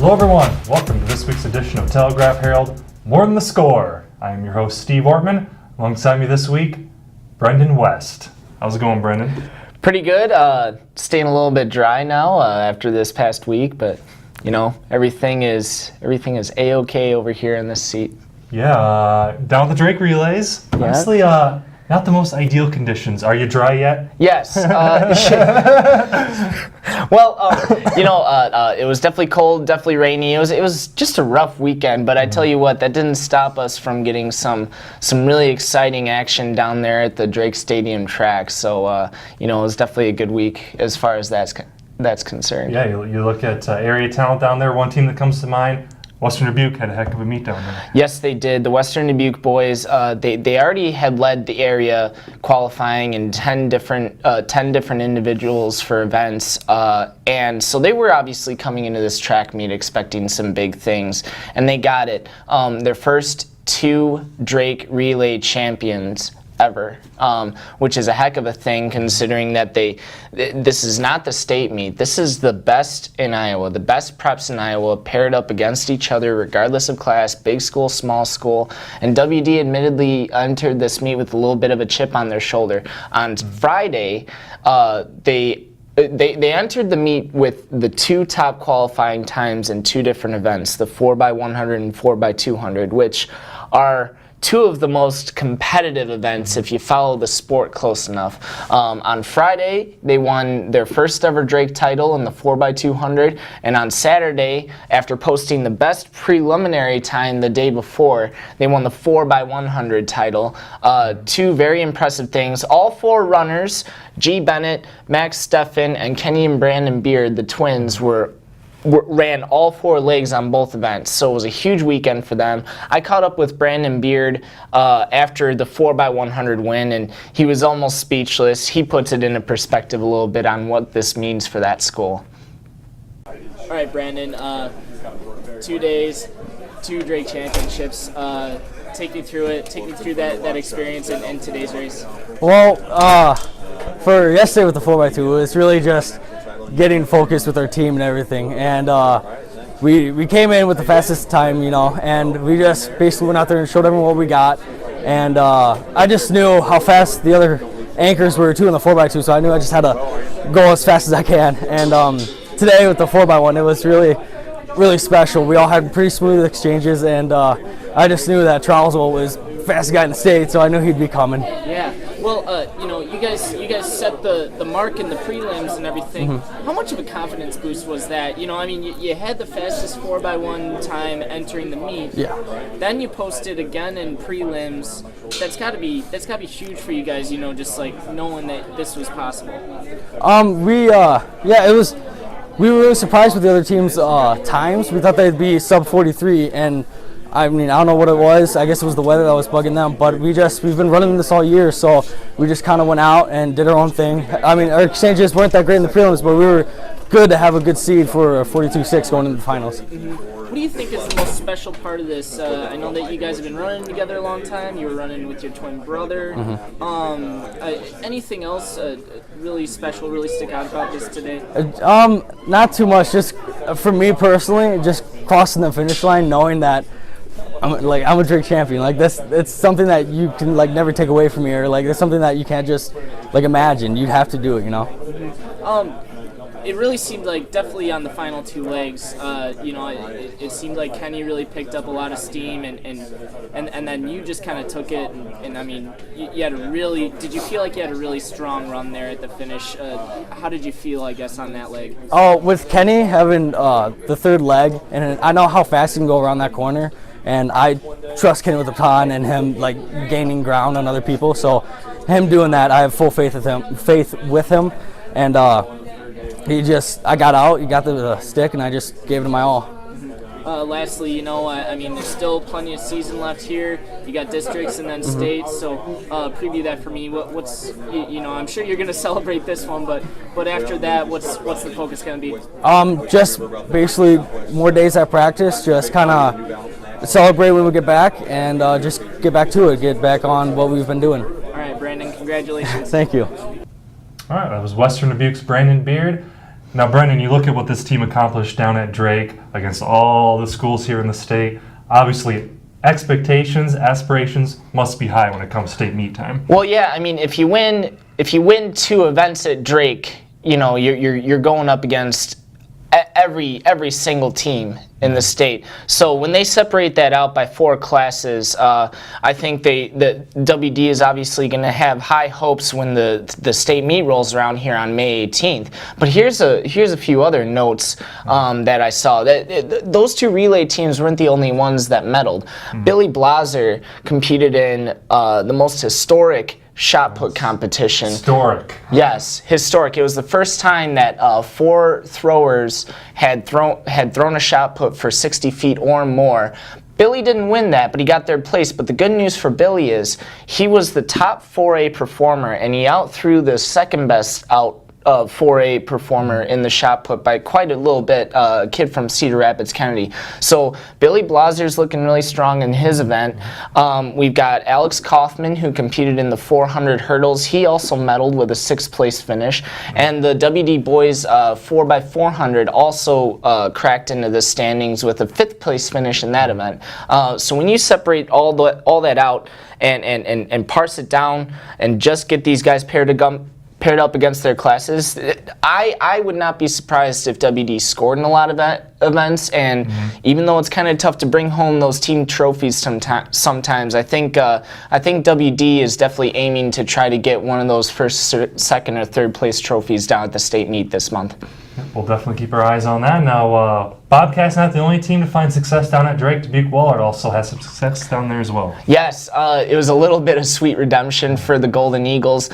Hello everyone, welcome to this week's edition of Telegraph Herald, More Than the Score. I am your host Steve Ortman. Alongside me this week, Brenden West. How's it going, Brenden? Pretty good. Staying a little bit dry now after this past week, but you know, everything is a-okay over here in this seat. Yeah, down the Drake relays. Yeah. Honestly, not the most ideal conditions. Are you dry yet? Yes. Well, it was definitely cold, definitely rainy. It was just a rough weekend, but I tell you what, that didn't stop us from getting some really exciting action down there at the Drake Stadium track. So, it was definitely a good week as far as that's concerned. Yeah, you look at area talent down there. One team that comes to mind, Western Dubuque, had a heck of a meet down there. Yes, they did. The Western Dubuque boys, they already had led the area qualifying in 10 different individuals for events, and so they were obviously coming into this track meet expecting some big things, and they got it. Their first 2 Drake relay champions ever, which is a heck of a thing considering that this is not the state meet. This is the best in Iowa, the best preps in Iowa paired up against each other regardless of class, big school, small school, and WD admittedly entered this meet with a little bit of a chip on their shoulder. On Friday, they entered the meet with the 2 top qualifying times in 2 different events, the 4x100 and 4x200, which are 2 of the most competitive events if you follow the sport close enough. On Friday, they won their first ever Drake title in the 4x200, and on Saturday, after posting the best preliminary time the day before, they won the 4x100 title. 2 very impressive things. All 4 runners, G. Bennett, Max Steffen, and Kenny and Brandon Beard, the twins, ran all 4 legs on both events, so it was a huge weekend for them. I caught up with Brandon Beard after the 4x100 win, and he was almost speechless. He puts it into perspective a little bit on what this means for that school. All right, Brandon, 2 days, 2 Drake championships. Take me through it. Take me through that experience in today's race. Well, for yesterday with the 4x2, it was really just getting focused with our team and everything, and we came in with the fastest time, and we just basically went out there and showed everyone what we got, and I just knew how fast the other anchors were too in the 4x2, so I knew I just had to go as fast as I can. And today with the 4x1, it was really special. We all had pretty smooth exchanges, and I just knew that Charlesville was the fastest guy in the state, so I knew he'd be coming. Yeah. Well, you guys set the mark in the prelims and everything. Mm-hmm. How much of a confidence boost was that? You had the fastest 4x1 time entering the meet. Yeah. Then you posted again in prelims. That's got to be huge for you guys. Just like knowing that this was possible. It was. We were really surprised with the other team's times. We thought they'd be sub 43, and I don't know what it was. I guess it was the weather that was bugging them, but we've been running this all year, so we just kind of went out and did our own thing. Our exchanges weren't that great in the prelims, but we were good to have a good seed for a 42-6 going into the finals. Mm-hmm. What do you think is the most special part of this? I know that you guys have been running together a long time. You were running with your twin brother. Mm-hmm. Anything else really special, really stick out about this today? Not too much. Just for me personally, just crossing the finish line, knowing that I'm a Drake champion. It's something that you can never take away from me, or it's something that you can't just imagine. You'd have to do it, It really seemed like definitely on the final 2 legs, it seemed like Kenny really picked up a lot of steam, and then you just kind of took it, and you had did you feel like you had a really strong run there at the finish? How did you feel, I guess, on that leg? Oh, with Kenny having the 3rd leg, and I know how fast he can go around that corner, and I trust Kenny with the baton and him gaining ground on other people, so him doing that, I have full faith with him, and I got out, he got the stick, and I just gave it my all. Lastly, there's still plenty of season left here. You got districts and then states, so preview that for me. What's I'm sure you're going to celebrate this one, but after that, what's the focus going to be? Just basically more days at practice, just kind of celebrate when we get back, and just get back to it, get back on what we've been doing. All right, Brandon, congratulations. Thank you. All right, that was Western Dubuque's Brandon Beard. Now, Brenden, you look at what this team accomplished down at Drake against all the schools here in the state. Obviously, expectations, aspirations must be high when it comes state meet time. Well, yeah, I mean, if you win 2 events at Drake, you know, you're going up against every single team in the state. So when they separate that out by 4 classes, I think the WD is obviously going to have high hopes when the state meet rolls around here on May 18th. But here's a few other notes that I saw. Those 2 relay teams weren't the only ones that medaled. Billy Blaser competed in the most historic shot put competition. Historic. Yes, historic. It was the first time that 4 throwers had thrown a shot put for 60 feet or more. Billy didn't win that, but he got 3rd place. But the good news for Billy is he was the top 4A performer, and he outthrew the second best 4A performer in the shot put by quite a little bit, a kid from Cedar Rapids, Kennedy. So Billy Blaser's looking really strong in his event. We've got Alex Kaufman, who competed in the 400 hurdles. He also medaled with a 6th place finish. And the WD boys 4x400 also cracked into the standings with a 5th place finish in that event. So when you separate all that out and parse it down and just get these guys paired up against their classes, I would not be surprised if WD scored in a lot of events. And even though it's kind of tough to bring home those team trophies sometimes, I think WD is definitely aiming to try to get one of those first, 2nd, or 3rd place trophies down at the state meet this month. We'll definitely keep our eyes on that. Now, Bobcats not the only team to find success down at Drake. Dubuque-Wahlert also has some success down there as well. Yes, it was a little bit of sweet redemption for the Golden Eagles.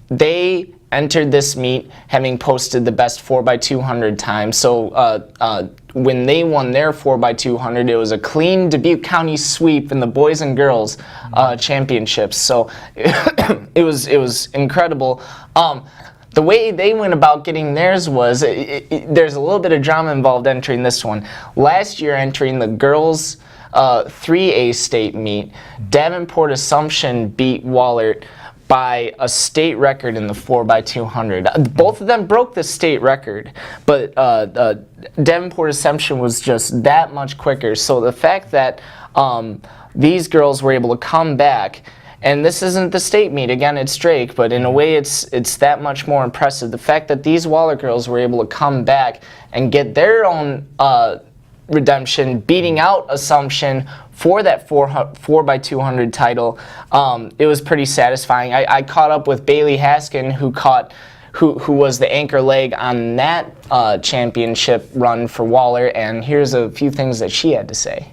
They entered this meet having posted the best 4x200 time. So when they won their 4x200, it was a clean Dubuque County sweep in the boys and girls championships. So it was incredible. The way they went about getting theirs was, there's a little bit of drama involved entering this one. Last year, entering the girls' 3A state meet, Davenport Assumption beat Wahlert by a state record in the 4x200. Both of them broke the state record, but Davenport Assumption was just that much quicker. So the fact that these girls were able to come back, and this isn't the state meet, again, it's Drake, but in a way it's that much more impressive. The fact that these Wahlert girls were able to come back and get their own redemption, beating out Assumption for that 4x200 title, it was pretty satisfying. I caught up with Bailey Haskin, who was the anchor leg on that championship run for Wahlert, and here's a few things that she had to say.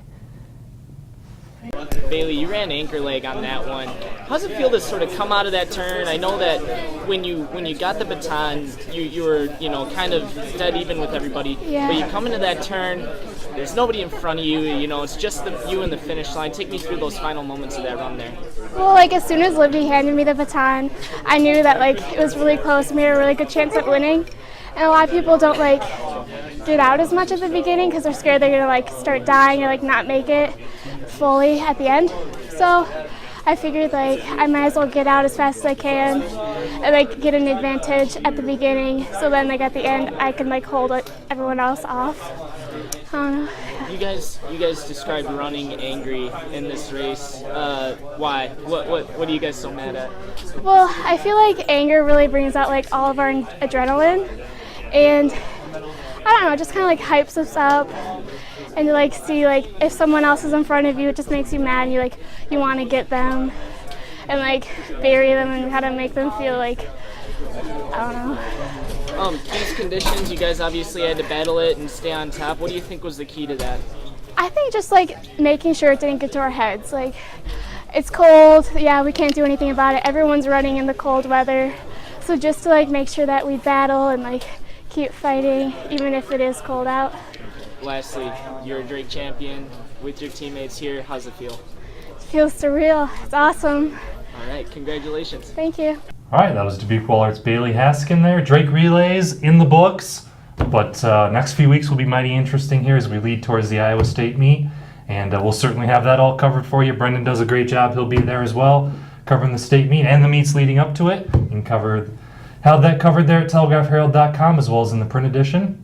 Bailey, you ran anchor leg on that one. How's it feel to sort of come out of that turn? I know that when you got the baton, you were kind of dead even with everybody. Yeah. But you come into that turn, there's nobody in front of you. It's just you and the finish line. Take me through those final moments of that run there. Well, as soon as Libby handed me the baton, I knew that it was really close and we had a really good chance at winning. And a lot of people don't get out as much at the beginning because they're scared they're gonna start dying or not make it fully at the end. So I figured I might as well get out as fast as I can and get an advantage at the beginning, so then at the end I can hold everyone else off. I don't know. You guys described running angry in this race. Why? What are you guys so mad at? Well, I feel anger really brings out all of our adrenaline, and I don't know, it just kind of hypes us up. And to see if someone else is in front of you, it just makes you mad, and you want to get them and bury them and kind of make them feel I don't know. These conditions, you guys obviously had to battle it and stay on top. What do you think was the key to that? I think just making sure it didn't get to our heads. It's cold, yeah, we can't do anything about it. Everyone's running in the cold weather, so just to make sure that we battle and keep fighting, even if it is cold out. Lastly, you're a Drake champion with your teammates here. How's it feel? It feels surreal. It's awesome. All right, congratulations. Thank you. All right, that was Dubuque-Wahlert's Bailey Haskin there. Drake relays in the books, but next few weeks will be mighty interesting here as we lead towards the Iowa State meet, and we'll certainly have that all covered for you. Brenden does a great job. He'll be there as well, covering the state meet and the meets leading up to it. You can cover have that covered there at telegraphherald.com as well as in the print edition.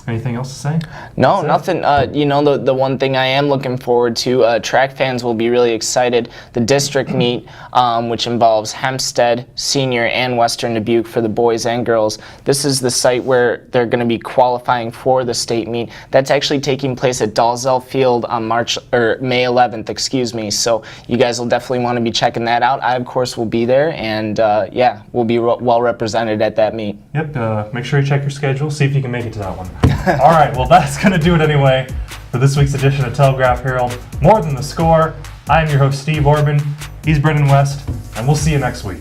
Anything else to say? No, nothing. The one thing I am looking forward to, track fans will be really excited. The district meet, which involves Hempstead, Senior, and Western Dubuque for the boys and girls. This is the site where they're going to be qualifying for the state meet. That's actually taking place at Dalzell Field on May 11th, excuse me. So you guys will definitely want to be checking that out. I, of course, will be there, and we'll be well represented at that meet. Yep, make sure you check your schedule, see if you can make it to that one. All right, well, that's going to do it anyway for this week's edition of Telegraph Herald. More Than the Score. I am your host, Steve Ortman. He's Brenden West, and we'll see you next week.